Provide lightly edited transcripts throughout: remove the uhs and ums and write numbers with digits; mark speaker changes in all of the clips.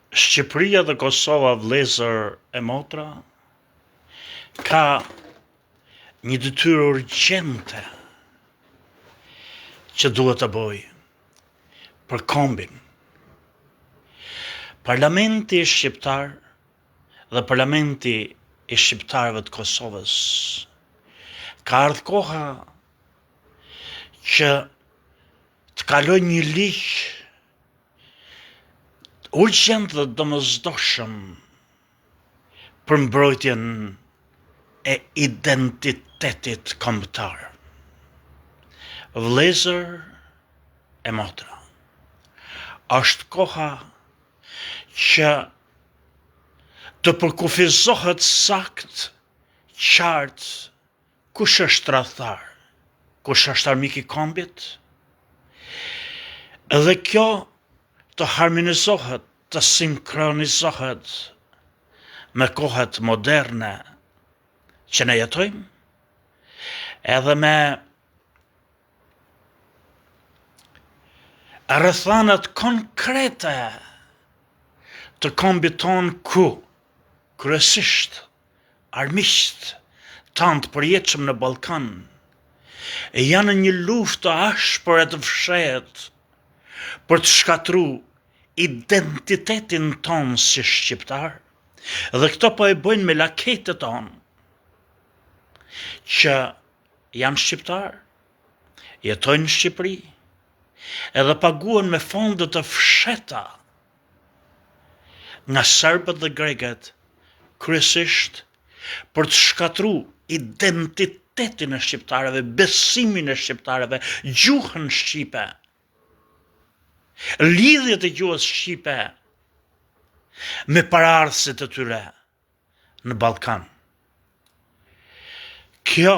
Speaker 1: Shqipëria dhe Kosova, vëllezër e motra, ka një detyrë urgjente që duhet të bëj për kombin. Parlamenti shqiptar dhe parlamenti i shqiptarëve të Kosovës ka ardhur koha që të kaloj një ligj urgjent dhe domosdoshëm për mbrojtjen e identitetit kombëtar. Vëllezër e motra, është koha që të përkufizohet sakt, qartë, kush është tradhtar, kush është armik i kombit, edhe kjo të harmonizohet, të sinkronizohet me kohët moderne që ne jetojmë, edhe me rrethanat konkrete të kombit ton ku kryesisht armiqt tanë të përjetshëm në Ballkan janë në një luftë të ashpër e të fshehtë për të shkatruar identitetin ton si shqiptar, dhe këto po e bëjnë me lakejtë ton që janë shqiptar, jetojnë në Shqipëri, edhe paguhen me fonde të fshehta nga serbët dhe grekët, kryesisht për të shkatruar identitetin e shqiptarëve, besimin e shqiptarëve, gjuhën shqipe, lidhjet e gjuhës shqipe me paraardhësit e tyre në Ballkan. Kjo,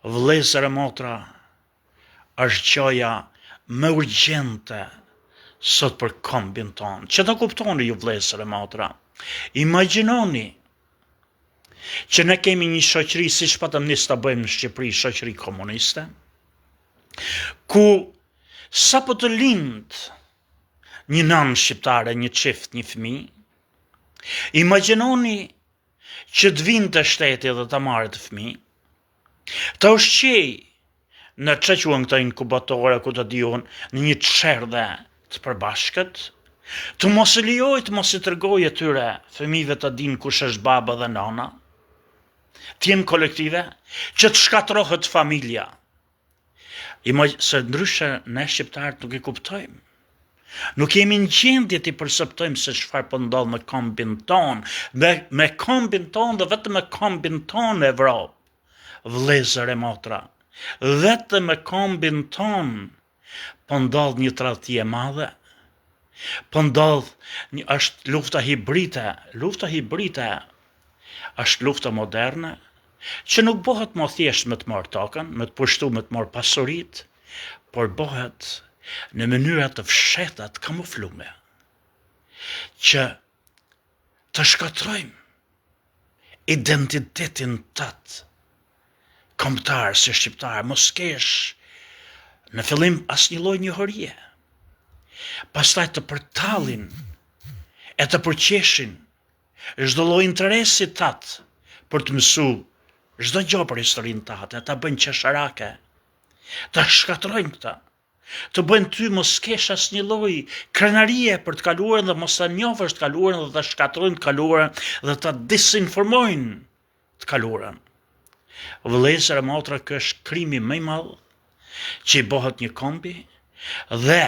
Speaker 1: vëllezër e motra, është gjëja më urgjente sot për kombin ton. Që ta kuptoni ju, vëllezër e motra, imagjinoni që ne kemi një shoqëri, siç patëm nis ta bëjmë në Shqipëri, shoqëri komuniste, ku sapo të lind një nën shqiptare, një çift, një fëmijë, imagjinoni që të vinte shteti dhe ta marrë të fëmijë, të ushqej në çka quhen këto inkubatore, ku të diun, në një çerdhe të përbashkët, të mos e lejoj, të mos i tregoj atyre fëmijëve të dinë kush është baba dhe nana, të jenë kolektive, që të shkatrohet familja. Se ndryshe ne shqiptarët nuk i kuptojmë. Nuk jemi në gjendje të perceptojmë se çfarë po ndodh me kombin ton, me kombin ton dhe vetëm me kombin ton në Evropë. Vëllezër e motra, vetëm me kombin ton po ndodh një tradhti e madhe. Po ndodh, është lufta hibride. Lufta hibride është lufta moderne, që nuk bëhet më thjesht me të marrë tokën, me të pushtu, me të marrë pasurit, por bëhet në mënyra të fshehta, të kamuflume, që të shkatrojmë identitetin tëtë kombëtar si shqiptar, mos kesh në fillim asnjë lloj njohërie, pastaj të përtallin e të përqeshin çdo lloj interesi tat për të mësuar çdo gjë për historinë tate, ta bëjnë qesharake, ta shkatrojnë këta, të bëjnë ty mos kesh asnjë lloj krenarie për të kaluarën dhe mos ta njohësh të kaluarën dhe ta shkatrojnë të kaluarën dhe ta disinformojnë të kaluarën. Vëllezër e motra, ky është krimi më i madh që i bëhet një kombi, dhe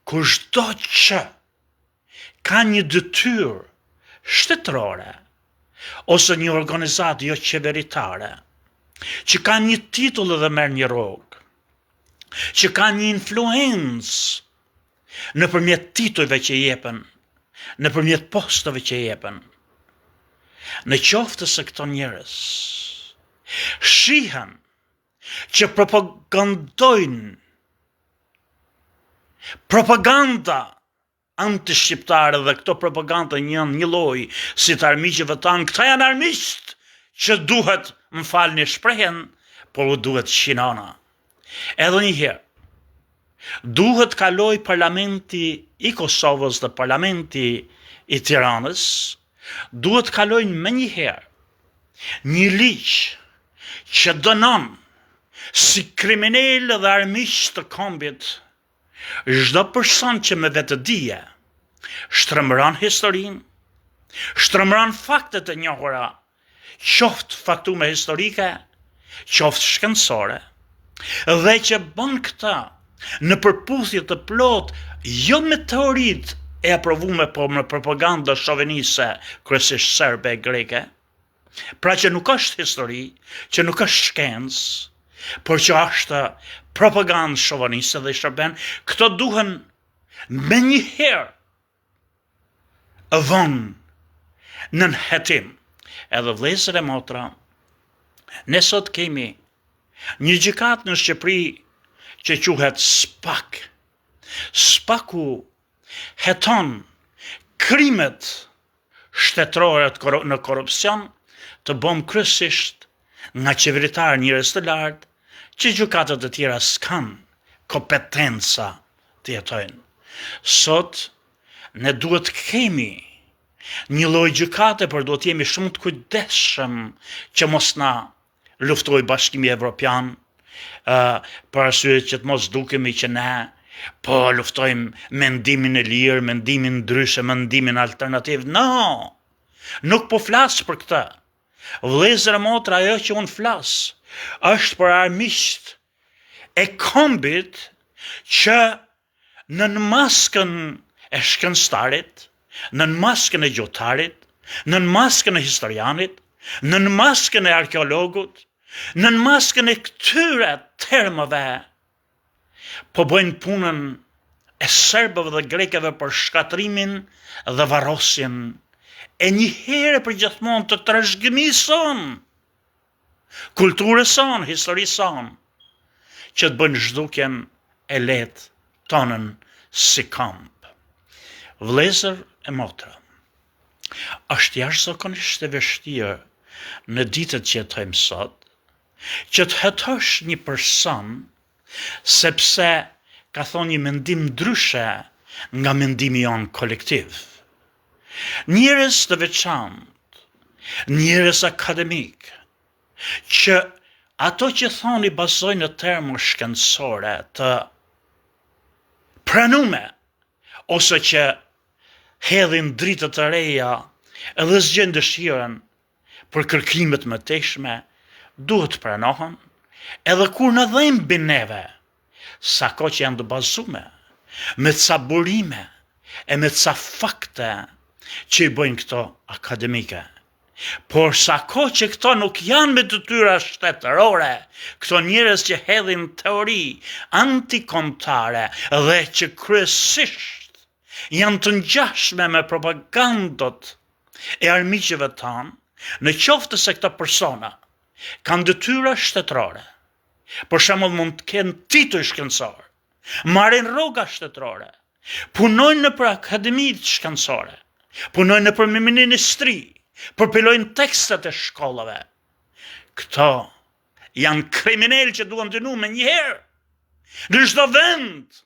Speaker 1: kushdo që ka një detyrë shtetërore ose një organizatë jo qeveritare, që ka një titull dhe merr një rrogë, që ka një influencë nëpërmjet titujve që jepen, nëpërmjet postave që jepen, në qoftë se këto njerëz shihen që propagandojnë propaganda anti-shqiptare, dhe këto propaganda janë një lloj si të armiqëve tanë, këta janë armiqt që duhet, më falni shprehjen, por u duhet qinona. Edhe një herë, duhet kaloj parlamenti i Kosovës dhe parlamenti i Tiranës, duhet kalojnë me njëherë një ligj që dënon si kriminal dhe armiq të kombit çdo person që me vetëdije shtrembron historinë, shtrembron faktet e njohura, qoftë faktume historike, qoftë shkencore, dhe që bën këta në përputhje të plot, jo me teoritë e aprovume, por me propaganda shoveniste, kryesisht serbe e greke, pra që nuk është histori, që nuk është shkencë, por që është propagandë shoveniste dhe shërben, këto duhen me njëherë vënë në hetim. Edhe vëllezër e motra, ne sot kemi një gjykat në Shqipëri që quhet SPAK. SPAK-u heton krimet shtetërore në korupcion të bëm kryesisht nga qeveritarë njerëz të lartë që gjykatët e tjera s'kan kompetenca të jetojnë. Sot ne duhet kemi një lloj gjykate, por duhet jemi shumë të kujdesshëm që mos na luftoj Bashkimi Evropian, për arsye që të mos dukemi që ne po luftojmë mendimin e lirë, mendimin ndryshe, mendimin alternativ. No! Nuk po flas për këtë. Vëllezër e motra, ajo që unë flas është për armiqt e kombit që në maskën e shkencëtarit, në maskën e gjotarit, në maskën e historianit, në maskën e arkeologut, në maskën e këtyre termave, po bëjnë punën e serbëve dhe grekeve për shkatrimin dhe varrosjen e një herë për gjithmonë të trashëgimisë sonë, kulturës sonë, historisë sonë, që të bëjnë zhdukjen e letë tonën si kamp. Vëllezër e motra, është jashtëzakonisht e vështirë në ditët që jetojmë sot, që të hetosh një person sepse ka thonë një mendim ndryshe nga mendimi jonë kolektiv. Njerëz të veçantë, njerëz akademik, që ato që thonë i bazojnë në terma shkencore të pranume, ose që hedhin dritë të reja edhe zgjen dëshirën për kërkimet më teshme, duhet pranohen, edhe kur në dhembin neve, sa ko që janë të bazume, me ca burime e me ca fakte që i bëjnë këto akademike. Por sa ko që këto nuk janë me detyra shtetërore, këto njerëz që hedhin teori antikombëtare dhe që kryesisht janë të ngjashme me propagandot e armiqeve tanë, në qoftë se këto persona kanë detyra shtetërore, për shembull mund të kenë titull shkencor, marrin rroga shtetërore, punojnë në për akademitë shkencore, punojnë në për ministri, përpilojnë tekstet e shkollave. Këto janë kriminal që duhen dënuar me njëherë. Në çdo vend.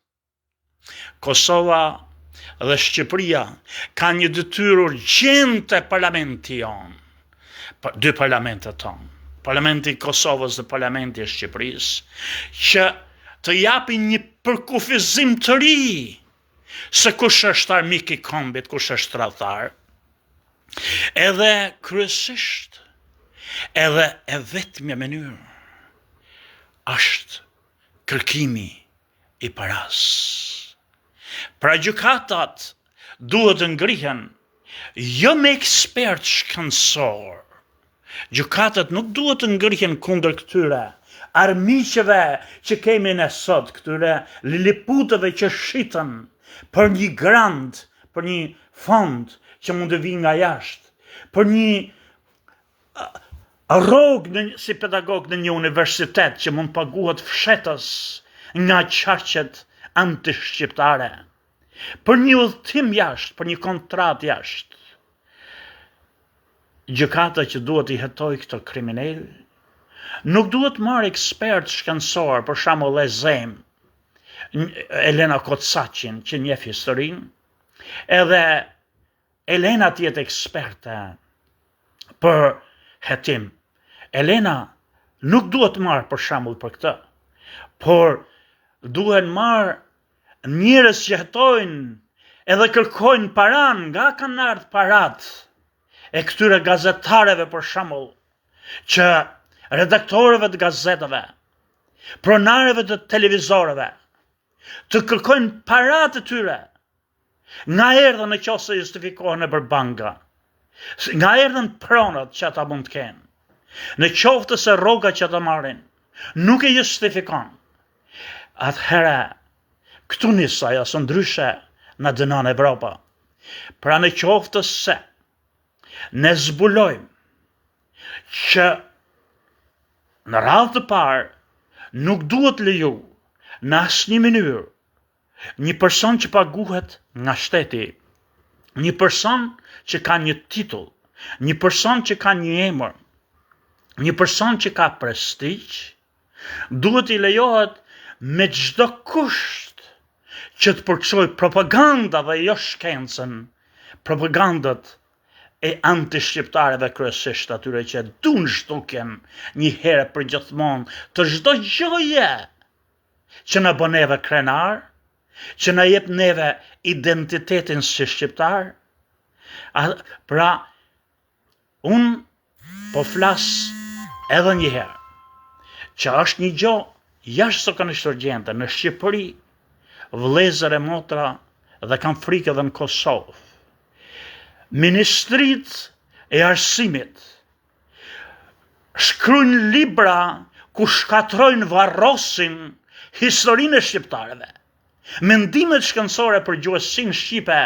Speaker 1: Kosova dhe Shqipëria kanë një detyrë urgjente parlamenti jonë. Dy parlamentet tonë. Parlamenti i Kosovës dhe parlamenti i Shqipërisë, që të japin një përkufizim të ri se kush është armik i kombit, kush është tradhtar. Edhe kryesisht, edhe e vetmja mënyrë është kërkimi i paras. Pra gjykatat duhet të ngrihen jo me ekspert shkencor. Gjykatat nuk duhet të ngrihen kundër këtyre armiqeve që kemi ne sot, këtyre liliputëve që shiten për një grant, për një fond që mund të vinë nga jashtë, për një rrogë si pedagog në një universitet që mund paguhet fshetës nga qarqet antishqiptare, për një udhëtim jashtë, për një kontrat jashtë. Gjykata që duhet i hetoj këto kriminal, nuk duhet marrë ekspert shkencor, për shembull Lezem, Elena Kotsacin, që njeh historinë, edhe Elena tjetë eksperte për hetim. Elena nuk duhet marrë për shembull për këtë, por duhet marrë njerëz që hetojnë edhe kërkojnë paran, nga kanë ardhur parat e këtyre gazetareve për shembull, që redaktorëve të gazetave, pronarëve të televizorëve, të kërkojnë parat e tyre, nga erdhën në qoftë se justifikohen për banka, nga erdhën pronat që ata mund të kenë, në qoftë se rroga që ata marrin nuk e justifikon, atëherë këtu nisa ja së ndryshe në dënon Evropa. Pra në qoftë se ne zbulojmë që në radhë të parë nuk duhet leju në asnjë mënyrë një person që paguhet nga shteti, një person që ka një titull, një person që ka një emër, një person që ka prestigj, duhet I lejohet me çdo kusht që të përçoj propaganda dhe jo shkencën, propagandat e antishqiptarëve kryesisht atyre që duan shtuken një herë për gjithmonë të çdo gjoje që na bën neve krenar, që na jep neve identitetin si shqiptar. Pra, unë po flas edhe një herë, që është një gjë jashtëzakonisht urgjente në Shqipëri, vëllezër e motra, dhe kam frikë edhe në Kosovë. Ministrit e arsimit shkruajnë libra ku shkatrojnë, varrosin historinë e shqiptarëve. Mendimet shkencore për gjuhësinë shqipe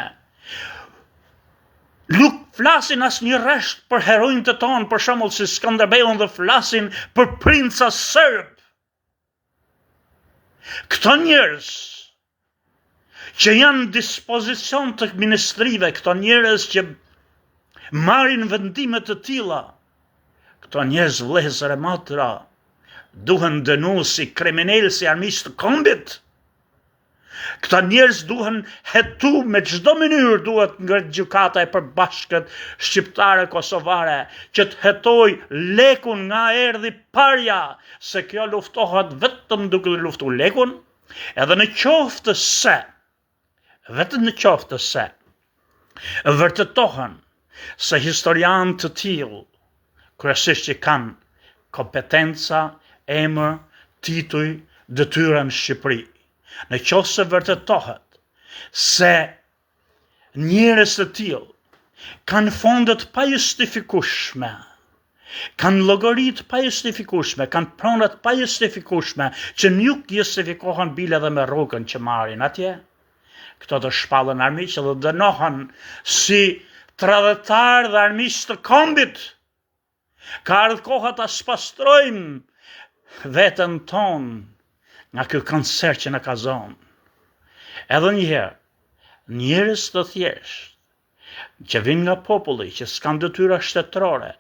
Speaker 1: nuk flasin asnjë rresht për heronjtë e tonë, për shembull si Skënderbeu, dhe flasin për princa serb. Këto njerëz që janë në dispozicion të ministrive, këto njerëz që marrin vendime të tilla, këto njerëz vëllezër e motra duhen dënuar si kriminal, si armiqtë të kombit. Këta njerëz duhen hetu me çdo mënyrë, duhet nga gjykata e përbashkët shqiptare kosovare që të hetoj lekun nga erdhi parja, se kjo luftohet vetëm duke luftuar lekun, edhe në qoftë se, vetëm në qoftë se vërtetohen se historianë të tillë, kryesisht që kanë kompetenca, emër, tituj, detyra në Shqipëri. Në qoftë se vërtetohet se njerëz të tillë kanë fondet pa justifikueshme, kanë llogaritë pa justifikueshme, kanë pronat pa justifikueshme që nuk justifikohen bile edhe me rrugën që marrin atje, këto të shpallën armiq dhe dënohen si tradhtar dhe armiq të kombit. Ka ardhur koha ta spastrojmë veten tonë nga ky kancer që na ka zonë. Edhe një herë, njerëz të thjeshtë që vinë nga populli, që s'kan detyra shtetërore,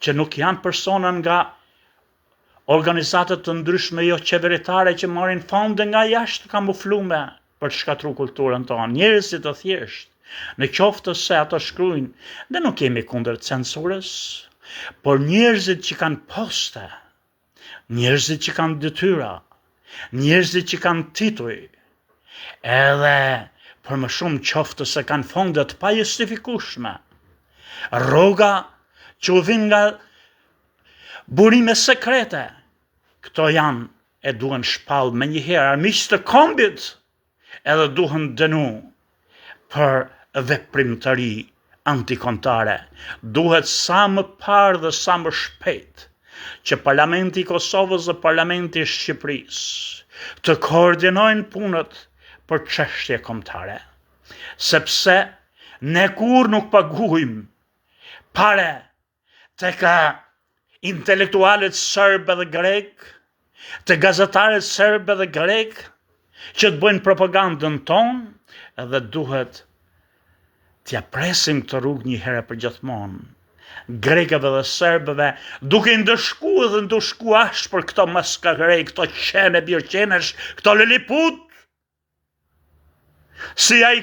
Speaker 1: që nuk janë persona nga organizate të ndryshme jo qeveritare që marrin fonde nga jashtë kamuflume për të shkatruar kulturën tonë. Njerëz të thjeshtë, në qoftë se ato shkruajnë, ne nuk kemi kundër censurës, por njerëzit që kanë poste, njerëzit që kanë detyra, njerëzit që kanë tituj, edhe për më shumë qoftë se kanë fondet pa justifikueshme, rroga që u vijnë nga burime sekrete, këto janë e duhen shpall me njëherë armiqtë të kombit, edhe duhen dënu për veprimtari antikontare. Duhet sa më parë dhe sa më shpejt që Parlamenti I Kosovës dhe Parlamenti I Shqipërisë të koordinojnë punët për çështje kombëtare, sepse ne kur nuk paguajmë pare tek intelektualët serb dhe grek, të gazetarët serb dhe grek, që të bëjnë propagandën tonë, edhe duhet t'ja presim këtë rrugë një herë për gjithmonë, grekëve dhe serbëve, duke ndëshku dhe ndëshku ashtë për këto maskagrej, këto qene birqenesh, këto liliput, Si ai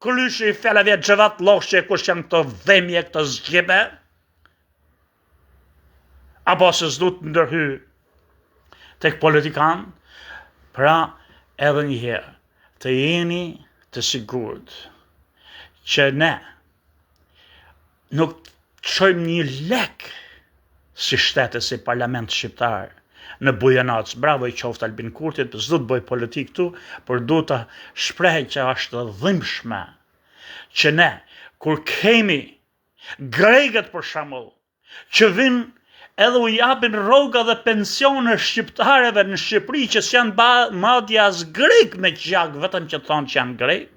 Speaker 1: klyshi I fjalëve Xhavat Lloçe kush janë këto dhemje, këto zgjibe? Apo se s'du të ndërhy tek politikan? Pra edhe një herë të jeni të sigurt që ne nuk çojmë një lek si shtetë si parlament shqiptar në Bujanoc. Bravo I qoftë Albin Kurtit, s'du të bëj politik këtu, por du të shpreh që është dhimbshme që ne kur kemi gregët për shembull që vinë edhe u japin rroga dhe pensione shqiptarëve në Shqipëri që s'janë madje as grek me gjak, vetëm që thonë që janë grek,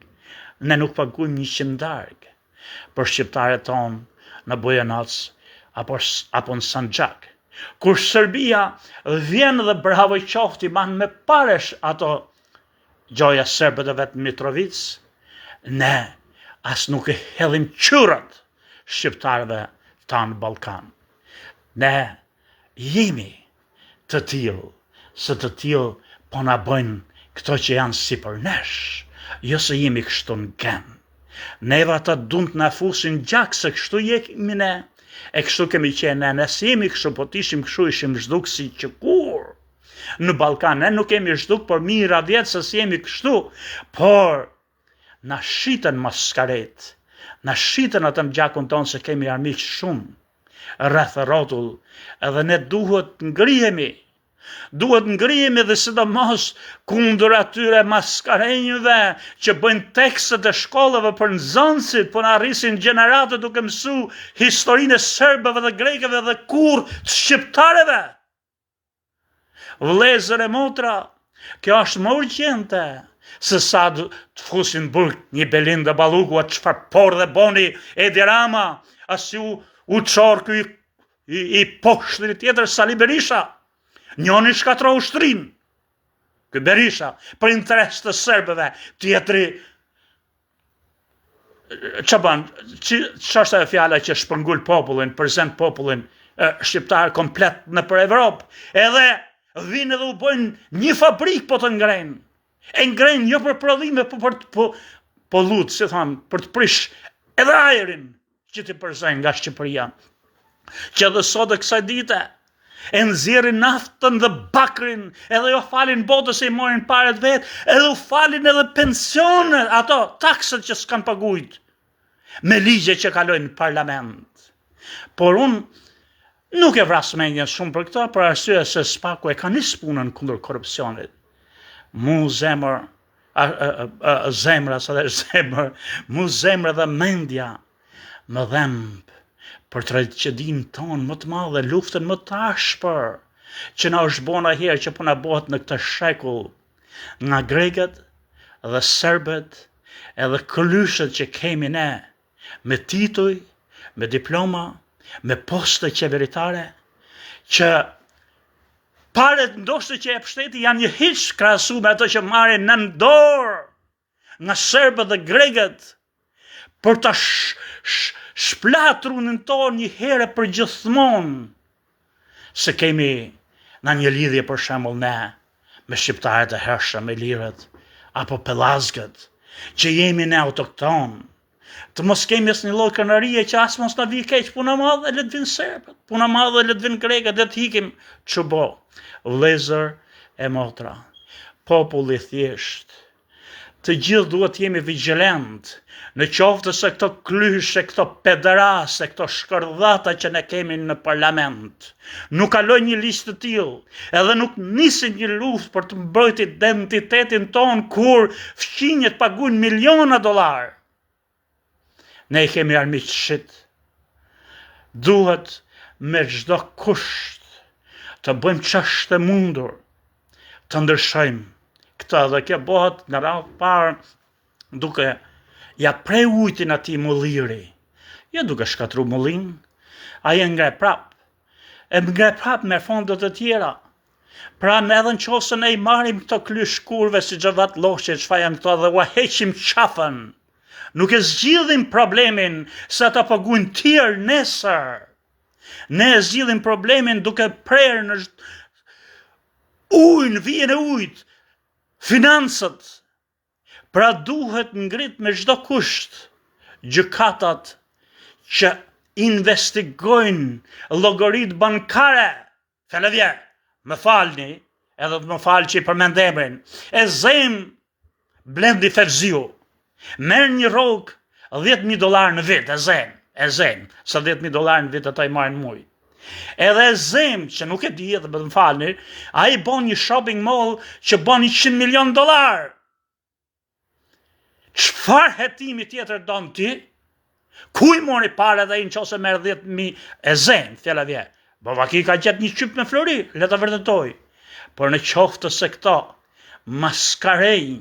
Speaker 1: ne nuk paguajmë 100 darkë për shqiptarët tonë në Bujanoc apo në Sanxhak. Kur Serbia vjen dhe bravo I qoftë I ban me paresh ato gjoja serbët e vetë Mitrovic, ne as nuk I hedhim qyrat shqiptarëve tanë Ballkan. Ne jemi të tillë, se të tillë po na bëjnë këto që janë si për nesh, jo se jemi kështu në gen. Neva ata dun të na fusin gjak se kështu jemi ne, e kështu kemi qenë ne, nëse jemi kështu, po t'ishim kështu, ishim zhduk si që kur. Në Ballkan, ne nuk kemi zhduk për mira vjetë se si jemi kështu, por na shiten maskaret, na shiten atë në gjakun tonë se kemi armiq shumë, rreth rrotull, edhe ne duhet ngrihemi. Duhet ngrihemi dhe sidomos kundër atyre maskarenjëve që bëjnë tekstet e shkollave për nxënësit, po na rrisin gjenerate duke mësu historinë e serbëve dhe grekëve dhe kur të shqiptarëve. Vëllezër e motra, kjo është më urgjente se sa të fusin burg një Belinda Balluku, atë çfarë por dhe boni Edi Rama, as u çor ky I poshtrit tjetër Sali Berisha. Njoni shkatro ushtrin, ky Berisha, për interes të serbëve, tjetri, që ban, që është e fjala që shpërngull popullin, përzent popullin shqiptar komplet në për Evropë, edhe vinë edhe u bojnë një fabrik po të ngrenë, e ngrenë jo për prodhime, po lutë, si thamë, për të prish edhe ajerin që të përzajnë nga Shqipëria, që edhe sot e kësaj dite, e nxjerrin naftën dhe bakrin, edhe jo falin botës se I morin paret vetë, edhe u falin edhe pensionet, ato taksët që s'kan paguajt, me ligje që kalojnë në parlament. Por unë nuk e vras mendjen shumë për këto, për arsye se s'paku e ka nis punën kundër korrupsionit. Mu zemër, mu zemër dhe mendja, më dhemb për tragedinë tonë më të madhe, luftën më të ashpër, që na është bona herë që po na bëhet në këtë shekull, nga grekët dhe serbët, edhe klyshët që kemi ne, me tituj, me diploma, me poste qeveritare, që paret ndoshta që jep shteti janë një hiç krahasu me ato që marrin në dorë nga serbët dhe grekët, për ta shplatrunin tonë një herë për gjithmonë, se kemi në një lidhje për shembull ne me shqiptarët e hershëm, me lirët, apo pellazgët, që jemi ne autokton, të mos kemi asnjë lloj kënaqësie që as mos na vi keq, puna madhe le të vinë serbët, puna madhe le të vinë grekët, le të hikim çubo. Vëllezër e motra, populli thjesht, të gjithë duhet jemi vigjilent, në qoftë se këto klyshe, këto pederase, këto shkërdhata që ne kemi në parlament, nuk kaloj një listë të tillë, edhe nuk nisin një luftë për të mbrojtur identitetin ton kur fqinjet paguajnë miliona dollar. Ne I kemi armiq shit. Duhet me çdo kusht të bëjmë ç'është e mundur, të ndryshojmë këtë dhe kjo bëhet në radhë parë duke ja prej ujtin atij mulliri, jo duke shkatru mullin, ai e ngre prap, me fondet e tjera. Pra ne edhe nëse ne I marrim këto klysh kurve si Xhavat Lloçe, çfarë janë këto, dhe ua heqim qafën, nuk e zgjidhim problemin se ata paguajnë tjerë nesër. Ne e zgjidhim problemin duke prerë në ujin, vijën e ujit, financët, Pra duhet ngrit me çdo kusht gjykatat që investigojnë llogaritë bankare. Felavje, më falni, edhe të më falë që i përmend emrin, e zem Blendi Ferziu, merr një rrogë $10,000 në vit, e zem, sa $10,000 në vit ata i marrin muj. Edhe e zem, që nuk e di edhe më falni, a i bon një shopping mall që bon $100 milion. Çfarë hetimi tjetër don ti? Ku i mori pare dhe i në qose merë 10.000 e zem, fjalla vje. Bavaki ka gjetë një qyp me Flori, le ta vërtetoj. Por në qoftë se këta maskarej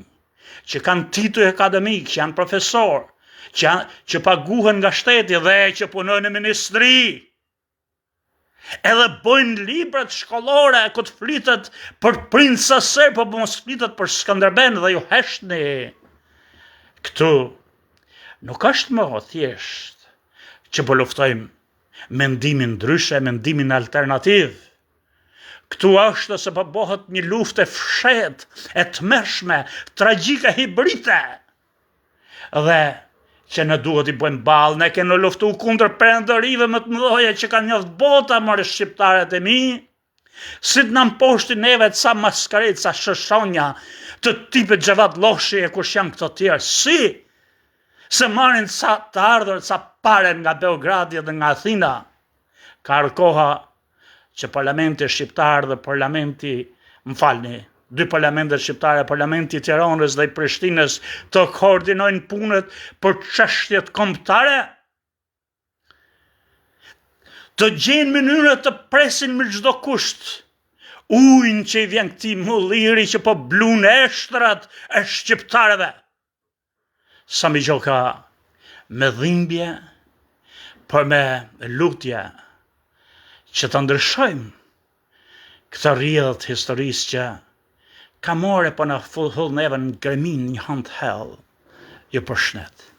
Speaker 1: që kanë titull akademik, që janë profesor, që paguhen nga shteti dhe që punojnë në ministri, edhe bojnë librat shkollore, këtë flitet për Princa Ser, po mos flitet për Skënderben dhe ju heshtni. Këtu nuk është më thjesht që po luftojmë mendimin ndryshe, mendimin alternativ. Këtu është se po bëhet një luftë e fshet, e tmerrshme, tragjike, hibride. Dhe që ne duhet i bëjmë ballë, ne kemi luftu kundër perëndërive më të mëdha që kanë njoft bota më shqiptarët e mi. Si të na mposhtin neve ca maskaret, ca shëshonja, të tipit Xhevat Lloshi e kush janë këto tjerë. Si? Se marrin ca të ardhur, ca pare nga Beogradi dhe nga Athina. Ka koha që parlamenti shqiptar dhe parlamenti, më falni, dy parlamentet shqiptare, parlamenti i Tiranës dhe i Prishtinës të koordinojnë punët për çështjet kombëtare, të gjejnë mënyra të presin me çdo kusht ujin që i vjen këtij mulliri që po blun eshtrat e shqiptarëve. Sami Gjoka me dhimbje, por me lutje që të ndryshojmë këtë rrjedhët historisë që ka more po në full neve në gremin një hand hell. Ju përshëndet.